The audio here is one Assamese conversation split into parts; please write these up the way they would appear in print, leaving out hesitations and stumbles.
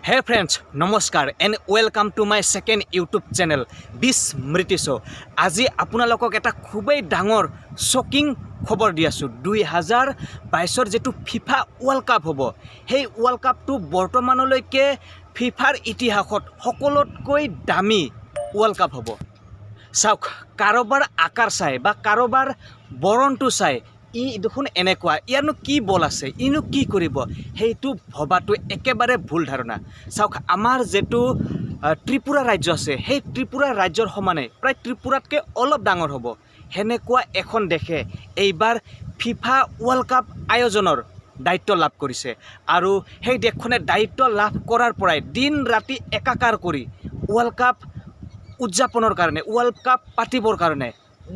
Hey friends, namaskar and welcome to my second YouTube channel, This Smriti Show. আজি আপোনালোকক এটা খুবেই ডাঙৰ শকিং খবৰ দি আছো। 2022 যেটো ফিফা ওয়াৰ্ল্ড কাপ হ'ব, সেই ওয়াৰ্ল্ড কাপটো বৰ্তমানলৈকে ফিফাৰ ইতিহাসত সকলোতকৈ দামী ওয়াৰ্ল্ড কাপ হ'ব। চাওক, কাৰোবাৰ আকাৰ চাই বা কাৰোবাৰ বৰণটো চাই দেখোন এনেকুৱা, ইয়াৰনো কি বল আছে, ইনো কি কৰিব, সেইটো ভবাটো একেবাৰে ভুল ধাৰণা। চাওক, আমাৰ যেটো ত্ৰিপুৰা ৰাজ্য আছে, সেই ত্ৰিপুৰা ৰাজ্যৰ সমানে প্ৰায় ত্ৰিপুৰাতকৈ অলপ ডাঙৰ হ'ব সেনেকুৱা এখন দেশে এইবাৰ ফিফা ওয়াৰ্ল্ড কাপ আয়োজনৰ দায়িত্ব লাভ কৰিছে। আৰু সেই দেশখনে দায়িত্ব লাভ কৰাৰ পৰাই দিন ৰাতি একাকাৰ কৰি ওয়াৰ্ল্ড কাপ উদযাপনৰ কাৰণে, ওয়াৰ্ল্ড কাপ পাতিবৰ কাৰণে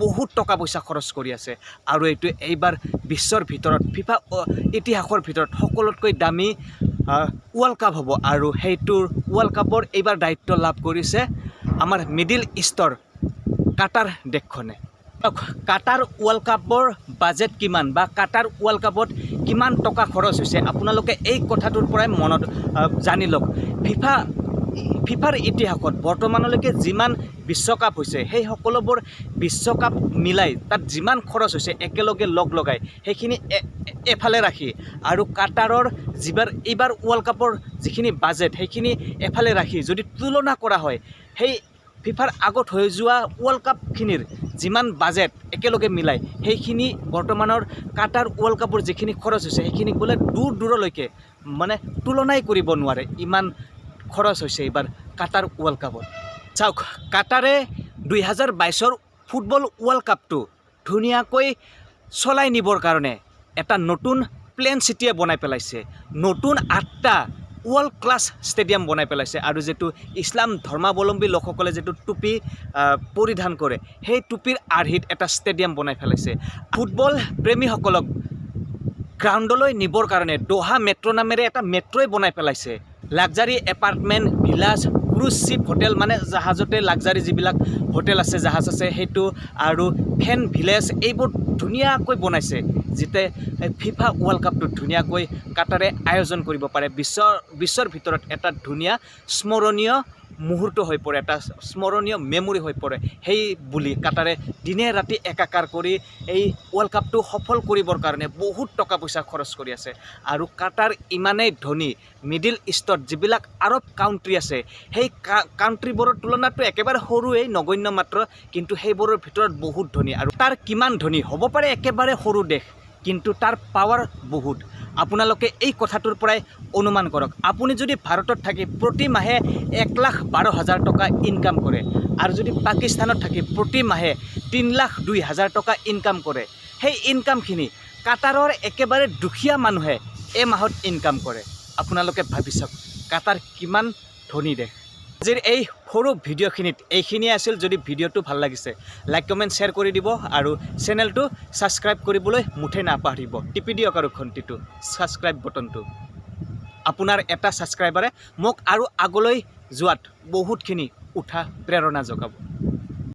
বহুত টকা পইচা খৰচ কৰি আছে। আৰু এইটো এইবাৰ বিশ্বৰ ভিতৰত ফিফা ইতিহাসৰ ভিতৰত সকলোতকৈ দামী ওয়াৰ্ল্ড কাপ হ'ব। আৰু সেইটোৰ ওয়াৰ্ল্ড কাপৰ এইবাৰ দায়িত্ব লাভ কৰিছে আমাৰ মিডিল ইষ্টৰ কাটাৰ দেশখনে। কাটাৰ ওয়াৰ্ল্ড কাপৰ বাজেট কিমান বা কাটাৰ ওয়াৰ্ল্ড কাপত কিমান টকা খৰচ হৈছে আপোনালোকে এই কথাটোৰ পৰাই মনত জানি লওক। ফিফাৰ ইতিহাসত বৰ্তমানলৈকে যিমান বিশ্বকাপ হৈছে, সেই সকলোবোৰ বিশ্বকাপ মিলাই তাত যিমান খৰচ হৈছে একেলগে লগ লগাই সেইখিনি এফালে ৰাখি, আৰু কাটাৰৰ এইবাৰ ওয়াৰ্ল্ড কাপৰ যিখিনি বাজেট সেইখিনি এফালে ৰাখি যদি তুলনা কৰা হয়, সেই ফিফাৰ আগত হৈ যোৱা ওয়াৰ্ল্ড কাপখিনিৰ যিমান বাজেট একেলগে মিলাই সেইখিনি বৰ্তমানৰ কাটাৰ ওয়াৰ্ল্ড কাপৰ যিখিনি খৰচ হৈছে সেইখিনি বোলে দূৰ দূৰলৈকে মানে তুলনাই কৰিব নোৱাৰে, ইমান খৰচ হৈছে এইবাৰ কাটাৰ ওয়াৰ্ল্ড কাপত। চাওক, কাটাৰে 2022 ফুটবল ওয়াৰ্ল্ড কাপটো ধুনীয়াকৈ চলাই নিবৰ কাৰণে এটা নতুন প্লেন চিটিয়ে বনাই পেলাইছে, নতুন 8টা ওয়াৰ্ল্ড ক্লাছ ষ্টেডিয়াম বনাই পেলাইছে। আৰু যেটো ইছলাম ধৰ্মাৱলম্বী লোকসকলে যেটো টুপি পৰিধান কৰে, সেই টুপিৰ আৰ্হিত এটা ষ্টেডিয়াম বনাই পেলাইছে। ফুটবল প্ৰেমীসকলক গ্ৰাউণ্ডলৈ নিবৰ কাৰণে দোহা মেট্ৰ' নামেৰে এটা মেট্ৰ'ই বনাই পেলাইছে। Luxury apartment, villas, cruise ship hotel, মানে জাহাজতে লাক্সাৰী যিবিলাক হোটেল আছে, জাহাজ আছে সেইটো, আৰু ফেন ভিলেজ, এইবোৰ ধুনীয়াকৈ বনাইছে যাতে ফিফা ওয়াৰ্ল্ড কাপটো ধুনীয়াকৈ কাটাৰে আয়োজন কৰিব পাৰে। বিশ্বৰ ভিতৰত এটা ধুনীয়া স্মৰণীয় মুহূৰ্ত হৈ পৰে, এটা স্মৰণীয় মেমৰি হৈ পৰে। সেই বুলি কাটাৰে দিনে ৰাতি একাকাৰ কৰি এই ওয়াৰ্ল্ড কাপটো সফল কৰিবৰ কাৰণে বহুত টকা পইচা খৰচ কৰি আছে। আৰু কাটাৰ ইমানেই ধনী, মিডিল ইষ্টত যিবিলাক আৰব কাউণ্ট্ৰি আছে সেই কাউণ্ট্ৰিবোৰৰ তুলনাতটো একেবাৰে সৰুৱেই, নগণ্য মাত্ৰ, কিন্তু সেইবোৰৰ ভিতৰত বহুত ধনী। আৰু তাৰ কিমান ধনী হ'ব পাৰে, একেবাৰে সৰু দেশ কিন্তু তাৰ পাৱাৰ বহুত। আপোনালোকে এই কথাটোৰ পৰাই অনুমান কৰক। আপুনি যদি ভাৰতত থাকি প্ৰতি মাহে 1,12,000 টকা ইনকাম কৰে, আৰু যদি পাকিস্তানত থাকি প্ৰতি মাহে 3,02,000 টকা ইনকাম কৰে, সেই ইনকামখিনি কাটাৰৰ একেবাৰে দুখীয়া মানুহে এমাহত ইনকাম কৰে। আপোনালোকে ভাবি চাওক কাটাৰ কিমান ধনী দেশ। আজিৰ এই সৰু ভিডিঅ'খিনিত এইখিনিয়ে আছিল। যদি ভিডিঅ'টো ভাল লাগিছে লাইক কমেণ্ট শ্বেয়াৰ কৰি দিব, আৰু চেনেলটো ছাবস্ক্ৰাইব কৰিবলৈ মুঠেই নাপাহৰিব। টিপি দিয়ক আৰু ঘণ্টিটো, ছাবস্ক্ৰাইব বটনটো। আপোনাৰ এটা ছাবস্ক্ৰাইবাৰে মোক আৰু আগলৈ যোৱাত বহুতখিনি উঠা প্ৰেৰণা যোগাব।